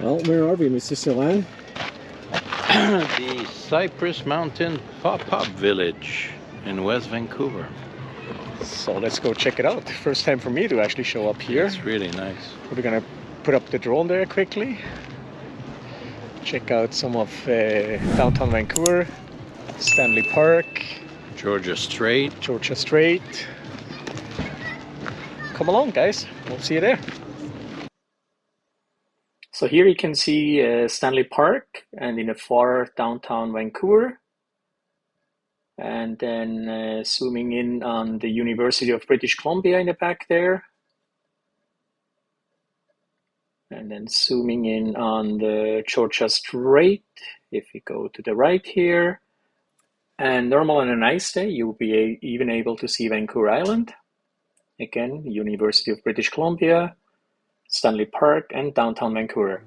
Well, where are we, Mr. Sylvan? The Cypress Mountain Pop-Up Village in West Vancouver. So let's go check it out. First time for me to actually show up here. It's really nice. We're gonna put up the drone there quickly. Check out some of downtown Vancouver, Stanley Park, Georgia Strait. Come along, guys. We'll see you there. So here you can see Stanley Park and in the far downtown Vancouver. And then zooming in on the University of British Columbia in the back there. And then zooming in on the Georgia Strait, if you go to the right here. And normal on a nice day, you'll be even able to see Vancouver Island. Again, University of British Columbia, Stanley Park, and downtown Vancouver.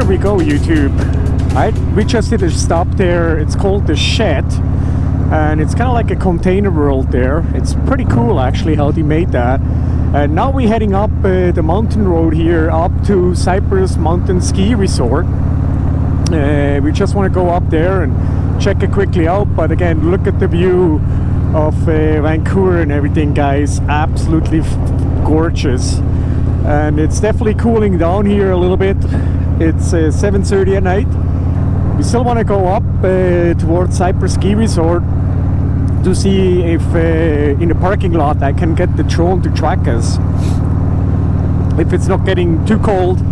we go, YouTube. We just did a stop there. It's called the Shed, and it's kind of like a container world there. It's pretty cool actually how they made that. And now we're heading up the mountain road here up to Cypress Mountain Ski Resort. We just want to go up there and check it quickly out. But again, look at the view of Vancouver and everything, guys. Absolutely gorgeous. And it's definitely cooling down here a little bit. It's 7:30 at night. We still want to go up towards Cypress Ski Resort to see if in the parking lot I can get the drone to track us if it's not getting too cold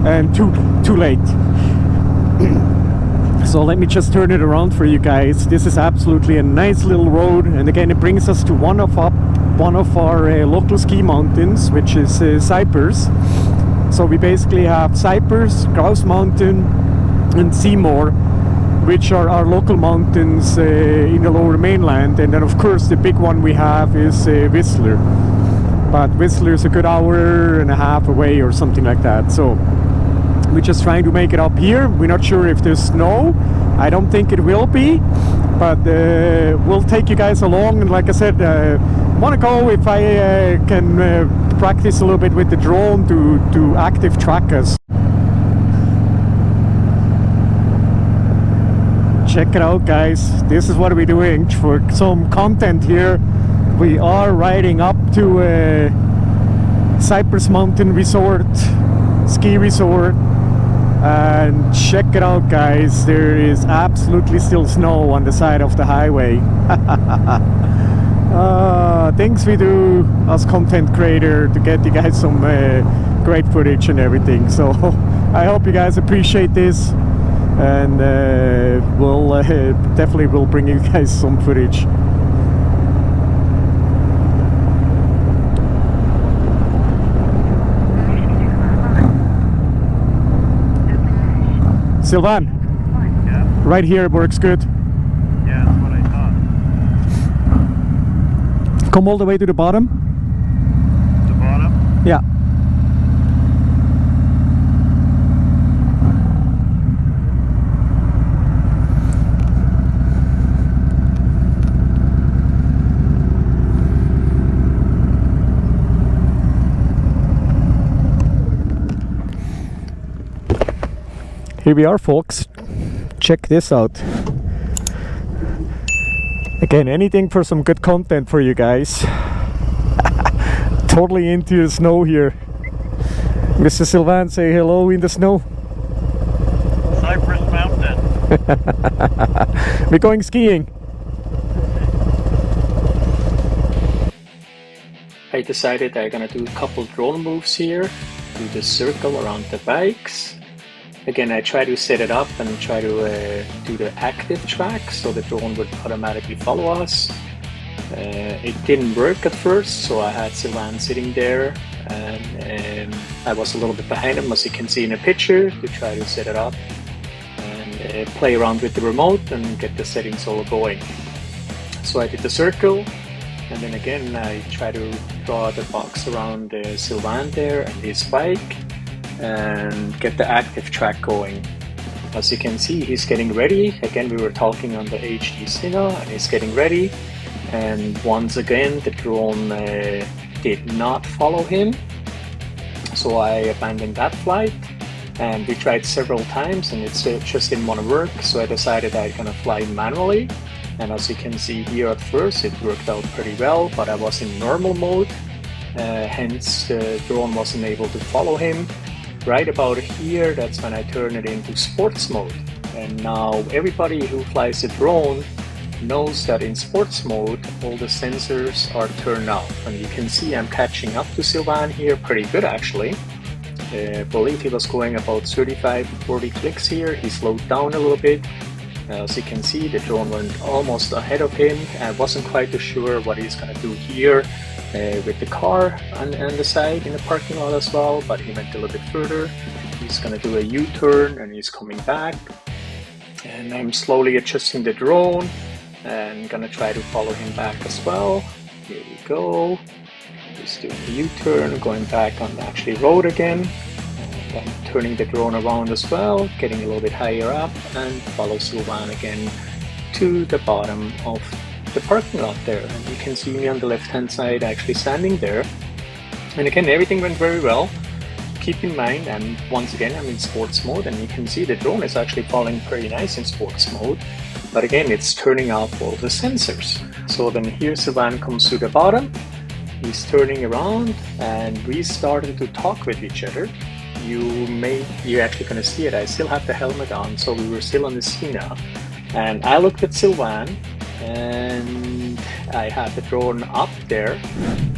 and too late. So let me just turn it around for you guys. This is absolutely a nice little road, and again it brings us to one of our local ski mountains, which is Cypress. So we basically have Cypress, Grouse Mountain and Seymour, which are our local mountains in the lower mainland. And then of course the big one we have is Whistler, but Whistler is a good hour and a half away or something like that. So we're just trying to make it up here. We're not sure if there's snow. I don't think it will be, but we'll take you guys along. And like I said, want to go if I can practice a little bit with the drone to active track us. Check it out, guys. This is what we're doing for some content here. We are riding up to Cypress Mountain Resort, ski resort, and check it out, guys. There is absolutely still snow on the side of the highway. Things we do as content creator to get you guys some great footage and everything. So I hope you guys appreciate this, and we'll definitely will bring you guys some footage. Sylvan, yeah. Right here works good. Yeah, that's what I thought. Come all the way to the bottom. The bottom? Yeah. Here we are, folks. Check this out. Again, anything for some good content for you guys. Totally into the snow here. Mr. Sylvan, say hello in the snow. Cypress Mountain. We're going skiing. I decided I'm gonna do a couple drone moves here. Do the circle around the bikes. Again, I try to set it up and try to do the active track so the drone would automatically follow us. It didn't work at first, so I had Sylvan sitting there, and I was a little bit behind him, as you can see in the picture, to try to set it up and play around with the remote and get the settings all going. So I did the circle, and then again I try to draw the box around Sylvan there and his bike, and get the active track going. As you can see, he's getting ready. Again, we were talking on the HD signal, and he's getting ready. And once again, the drone did not follow him. So I abandoned that flight, and we tried several times, and it just didn't want to work. So I decided I'm gonna fly manually. And as you can see here at first, it worked out pretty well, but I was in normal mode. Hence, the drone wasn't able to follow him. Right about here, that's when I turn it into sports mode. And now everybody who flies a drone knows that in sports mode, all the sensors are turned off. And you can see I'm catching up to Sylvan here pretty good actually. I believe he was going about 35-40 clicks here. He slowed down a little bit. As you can see, the drone went almost ahead of him. I wasn't quite sure what he's gonna do here. With the car on the side in the parking lot as well, but he went a little bit further. He's gonna do a U-turn and he's coming back, and I'm slowly adjusting the drone and gonna try to follow him back as well. Here we go. He's doing the U-turn, going back on the actually road again, and then turning the drone around as well, getting a little bit higher up, and follow Sylvain again to the bottom of the parking lot there. And you can see me on the left hand side actually standing there. And again, everything went very well. Keep in mind, and once again, I'm in sports mode, and you can see the drone is actually falling pretty nice in sports mode. But again, it's turning off all the sensors. So then here Sylvain comes to the bottom. He's turning around, and we started to talk with each other. You're actually gonna see it. I still have the helmet on, so we were still on the scene now. And I looked at Sylvain, and I had the drone up there,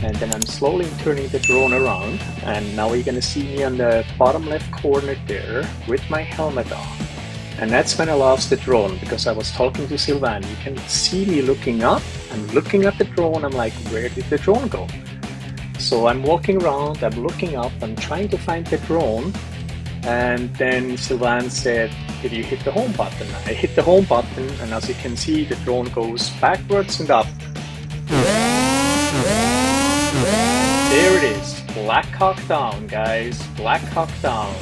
and then I'm slowly turning the drone around, and now you're gonna see me on the bottom left corner there with my helmet on. And that's when I lost the drone, because I was talking to Sylvain. You can see me looking up. I'm looking at the drone. I'm like, where did the drone go? So I'm walking around, I'm looking up, I'm trying to find the drone. And then Sylvain said, did you hit the home button? I hit the home button, and as you can see, the drone goes backwards and up. There it is. Black Hawk down, guys. Black Hawk down.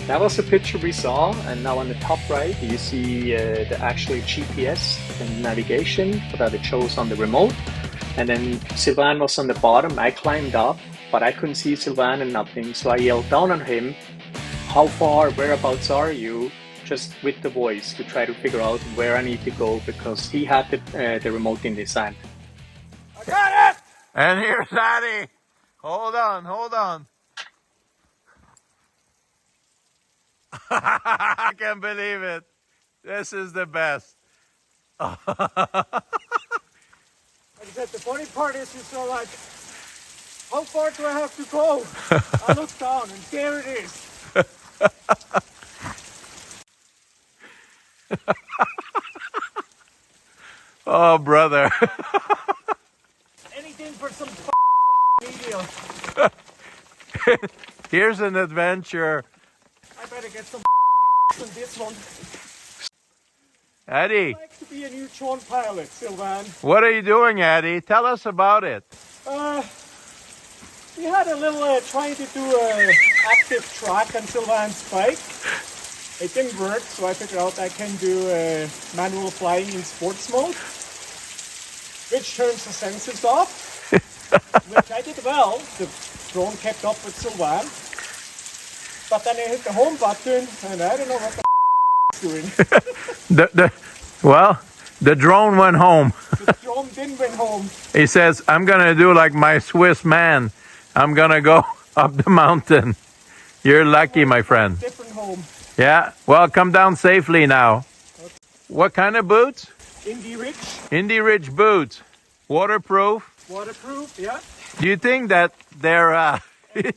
That was the picture we saw, and now on the top right you see the actual GPS and navigation that it shows on the remote. And then Sylvain was on the bottom. I climbed up, but I couldn't see Sylvain and nothing, so I yelled down on him, how far, whereabouts are you? Just with the voice to try to figure out where I need to go, because he had the remote in his hand. I got it! And here's Addy. Hold on, hold on. I can't believe it. This is the best. Like I said, the funny part is you're so like, how far do I have to go? I look down and there it is. Oh, brother. Anything for some media. Here's an adventure. I better get some on this one. Addy, I'd like to be a new drone pilot, Sylvain. what are you doing, Addy? Tell us about it. We had a little trying to do a active track on Sylvain's bike. It didn't work, so I figured out I can do manual flying in sports mode, which turns the sensors off, which I did well. The drone kept up with Sylvain. But then I hit the home button, and I don't know what the it's doing. Well, the drone went home. The drone didn't went home. He says, I'm going to do like my Swiss man. I'm going to go up the mountain. You're lucky, my friend. Different home. Yeah, well, come down safely now. Okay. What kind of boots? Indie Ridge. Indie Ridge boots. Waterproof? Waterproof, yeah. Do you think that they're...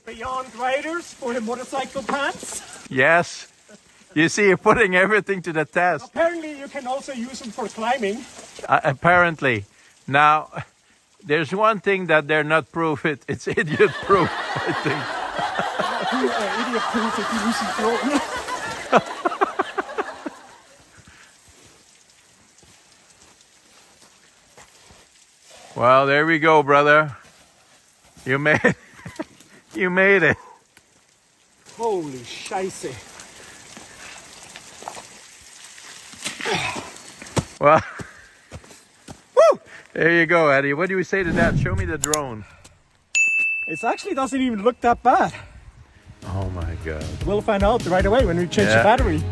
Beyond riders for the motorcycle pants? Yes. You see, you're putting everything to the test. Apparently, you can also use them for climbing. Apparently. Now, there's one thing that they're not proof. It's idiot proof, I think. Idiot proof if you use the drone. Well, there we go, brother. You made it. You made it. Holy scheisse. Well, woo! There you go, Eddie. What do you say to that? Show me the drone. It actually doesn't even look that bad. Oh my God. We'll find out right away when we change the battery.